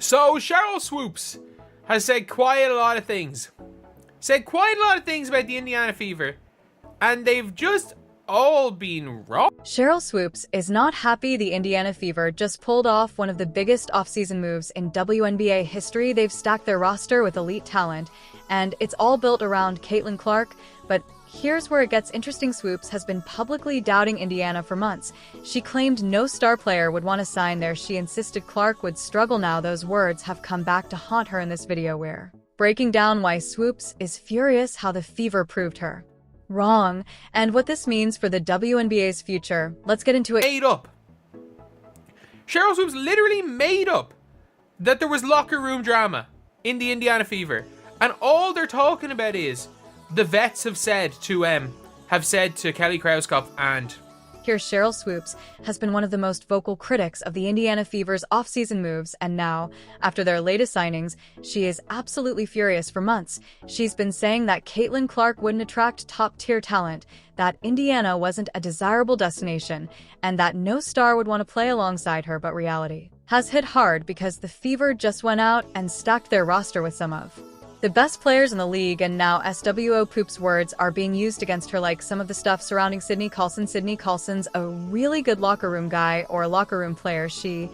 So Sheryl Swoopes has said quite a lot of things. About the Indiana Fever, and they've just all been wrong. Sheryl Swoopes is not happy the Indiana Fever just pulled off one of the biggest offseason moves in WNBA history. They've stacked their roster with elite talent, and it's all built around Caitlin Clark. But here's where it gets interesting. Swoopes has been publicly doubting Indiana for months. She claimed no star player would want to sign there. She insisted Clark would struggle. Now those words have come back to haunt her in this video, we're breaking down why Swoopes is furious how the Fever proved her wrong, and what this means for the WNBA's future. Let's get into it. Made up. Sheryl Swoopes literally made up that there was locker room drama in the Indiana Fever, and all they're talking about is the vets have said to Kelly Krauskopf and Here, Sheryl Swoopes has been one of the most vocal critics of the Indiana Fever's offseason moves, and now, after their latest signings, she is absolutely furious. For months, she's been saying that Caitlin Clark wouldn't attract top-tier talent, that Indiana wasn't a desirable destination, and that no star would want to play alongside her. But reality has hit hard because the Fever just went out and stacked their roster with some of the best players in the league, and now Swoopes' words are being used against her, like some of the stuff surrounding Sydney Colson. Sydney Colson's a really good locker room guy, or a locker room player. She's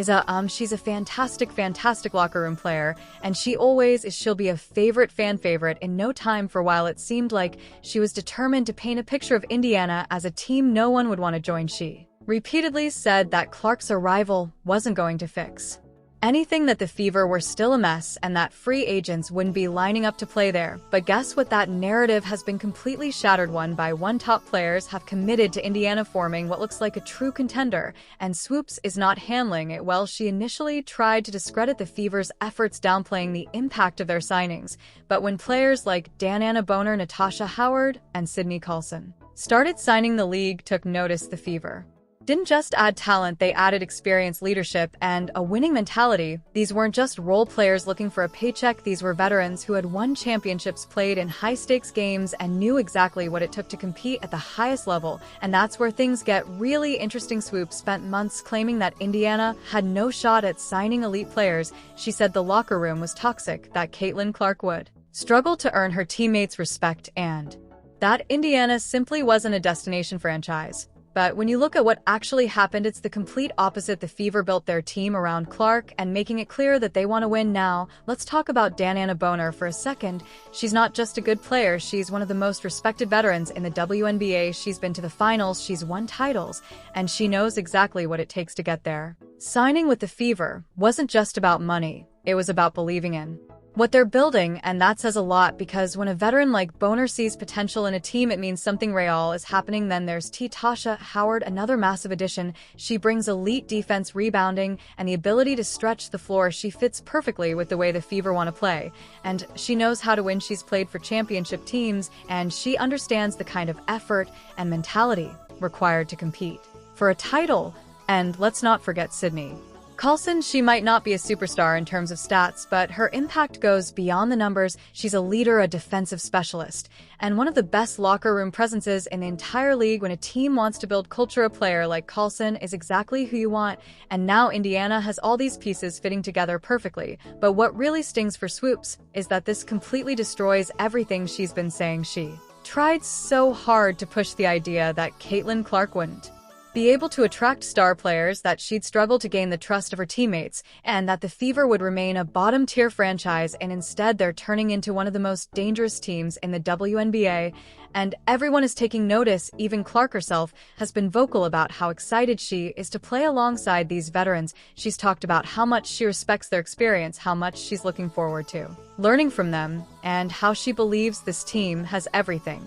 a fantastic locker room player, and she'll be a fan favorite in no time. For a while it seemed like she was determined to paint a picture of Indiana as a team no one would want to join. She repeatedly said that Clark's arrival wasn't going to fix anything, that the Fever were still a mess, and that free agents wouldn't be lining up to play there. But guess what? That narrative has been completely shattered. One by one, top players have committed to Indiana, forming what looks like a true contender, and Swoopes is not handling it well. She initially tried to discredit the Fever's efforts, downplaying the impact of their signings. But when players like Dananna Boner, Natasha Howard, and Sydney Colson started signing, the league took notice. The Fever didn't just add talent, they added experience, leadership, and a winning mentality. These weren't just role players looking for a paycheck. These were veterans who had won championships, played in high-stakes games, and knew exactly what it took to compete at the highest level. And that's where things get really interesting. Swoopes spent months claiming that Indiana had no shot at signing elite players. She said the locker room was toxic, that Caitlin Clark would struggle to earn her teammates' respect, and that Indiana simply wasn't a destination franchise. But when you look at what actually happened, it's the complete opposite. The Fever built their team around Clark and making it clear that they want to win. Now, let's talk about Dananna Boner for a second. She's not just a good player, she's one of the most respected veterans in the WNBA. She's been to the finals, she's won titles, and she knows exactly what it takes to get there. Signing with the Fever wasn't just about money, it was about believing in what they're building, and that says a lot, because when a veteran like Boner sees potential in a team, it means something real is happening. Then there's Natasha Howard, another massive addition. She brings elite defense, rebounding, and the ability to stretch the floor. She fits perfectly with the way the Fever want to play, and she knows how to win. She's played for championship teams, and she understands the kind of effort and mentality required to compete for a title. And let's not forget Sydney Colson. She might not be a superstar in terms of stats, but her impact goes beyond the numbers. She's a leader, a defensive specialist, and one of the best locker room presences in the entire league. When a team wants to build culture, a player like Colson is exactly who you want, and now Indiana has all these pieces fitting together perfectly. But what really stings for Swoopes is that this completely destroys everything she's been saying. She tried so hard to push the idea that Caitlin Clark wouldn't be able to attract star players, that she'd struggle to gain the trust of her teammates, and that the Fever would remain a bottom-tier franchise, and instead they're turning into one of the most dangerous teams in the WNBA, and everyone is taking notice. Even Clark herself has been vocal about how excited she is to play alongside these veterans. She's talked about how much she respects their experience, how much she's looking forward to learning from them, and how she believes this team has everything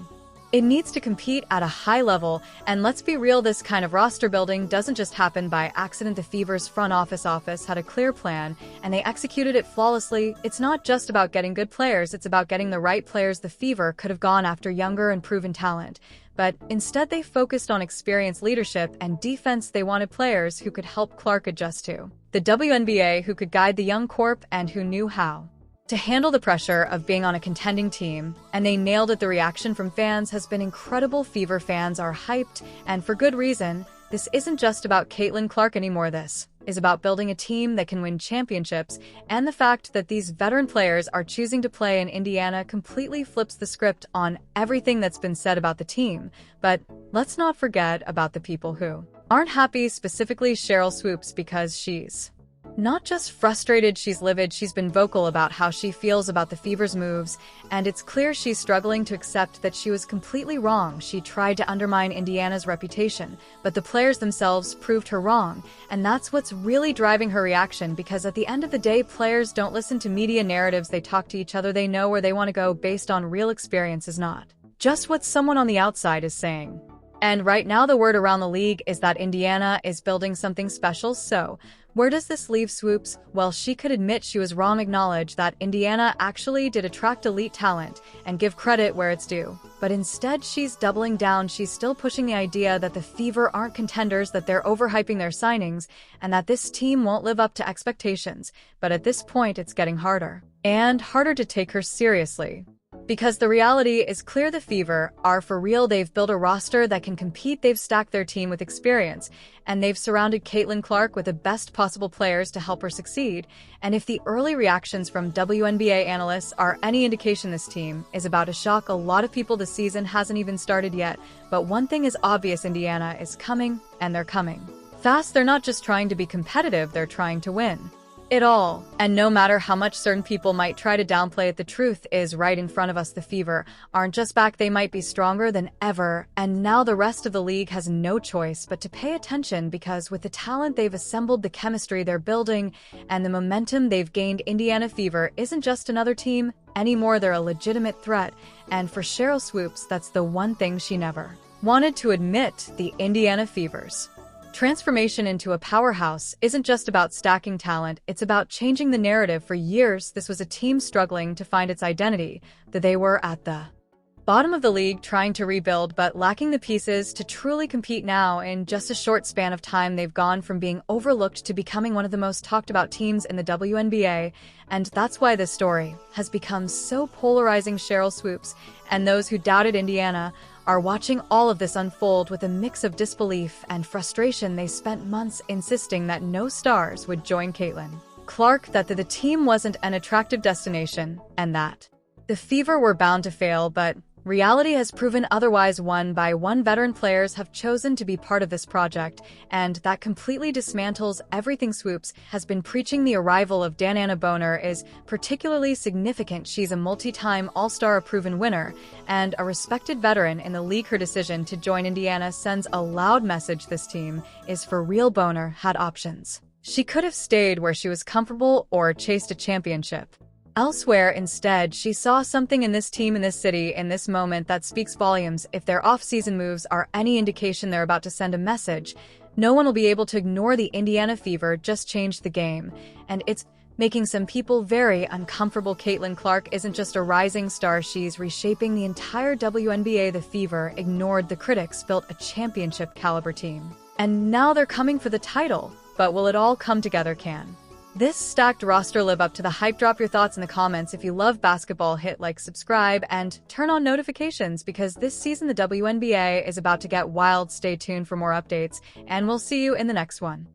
it needs to compete at a high level. And let's be real, this kind of roster building doesn't just happen by accident. The Fever's front office had a clear plan, and they executed it flawlessly. It's not just about getting good players, it's about getting the right players. The Fever could have gone after younger and proven talent, but instead they focused on experience, leadership, and defense. They wanted players who could help Clark adjust to the WNBA, who could guide the young corp, and who knew how to handle the pressure of being on a contending team, and they nailed it. The reaction from fans has been incredible. Fever fans are hyped, and for good reason. This isn't just about Caitlin Clark anymore. This is about building a team that can win championships, and the fact that these veteran players are choosing to play in Indiana completely flips the script on everything that's been said about the team. But let's not forget about the people who aren't happy, specifically Sheryl Swoopes, because she's not just frustrated, she's livid. She's been vocal about how she feels about the Fever's moves, and it's clear she's struggling to accept that she was completely wrong. She tried to undermine Indiana's reputation, but the players themselves proved her wrong, and that's what's really driving her reaction, because at the end of the day, players don't listen to media narratives. They talk to each other. They know where they want to go based on real experiences, not just what someone on the outside is saying. And right now, the word around the league is that Indiana is building something special. So where does this leave Swoopes? Well, she could admit she was wrong, acknowledge that Indiana actually did attract elite talent, and give credit where it's due. But instead, she's doubling down. She's still pushing the idea that the Fever aren't contenders, that they're overhyping their signings, and that this team won't live up to expectations. But at this point, it's getting harder and harder to take her seriously. Because the reality is clear, the Fever are for real. They've built a roster that can compete. They've stacked their team with experience, and they've surrounded Caitlin Clark with the best possible players to help her succeed. And if the early reactions from WNBA analysts are any indication, this team is about to shock a lot of people. The season hasn't even started yet, but one thing is obvious: Indiana is coming, and they're coming fast. They're not just trying to be competitive, they're trying to win it all. And no matter how much certain people might try to downplay it, the truth is right in front of us. The Fever aren't just back, they might be stronger than ever. And now the rest of the league has no choice but to pay attention, because with the talent they've assembled, the chemistry they're building, and the momentum they've gained, Indiana Fever isn't just another team anymore. They're a legitimate threat. And for Sheryl Swoopes, that's the one thing she never wanted to admit: the Indiana Fever's transformation into a powerhouse isn't just about stacking talent, it's about changing the narrative. For years, this was a team struggling to find its identity, that they were at the bottom of the league trying to rebuild, but lacking the pieces to truly compete. Now, in just a short span of time, they've gone from being overlooked to becoming one of the most talked about teams in the WNBA, and that's why this story has become so polarizing. Sheryl Swoopes and those who doubted Indiana are watching all of this unfold with a mix of disbelief and frustration. They spent months insisting that no stars would join Caitlin Clark, that the team wasn't an attractive destination, and that the Fever were bound to fail. But reality has proven otherwise. One by one, veteran players have chosen to be part of this project, and that completely dismantles everything Swoopes has been preaching. The arrival of Dananna Boner is particularly significant. She's a multi-time All-Star, a proven winner, and a respected veteran in the league. Her decision to join Indiana sends a loud message: this team is for real. Boner had options. She could have stayed where she was comfortable or chased a championship elsewhere. Instead, she saw something in this team, in this city, in this moment that speaks volumes. If their off-season moves are any indication, they're about to send a message no one will be able to ignore. The Indiana Fever just changed the game, and it's making some people very uncomfortable. Caitlin Clark isn't just a rising star, she's reshaping the entire WNBA. The Fever ignored the critics, built a championship-caliber team, and now they're coming for the title. But will it all come together? Can this stacked roster live up to the hype? Drop your thoughts in the comments. If you love basketball, hit like, subscribe, and turn on notifications, because this season the WNBA is about to get wild. Stay tuned for more updates, and we'll see you in the next one.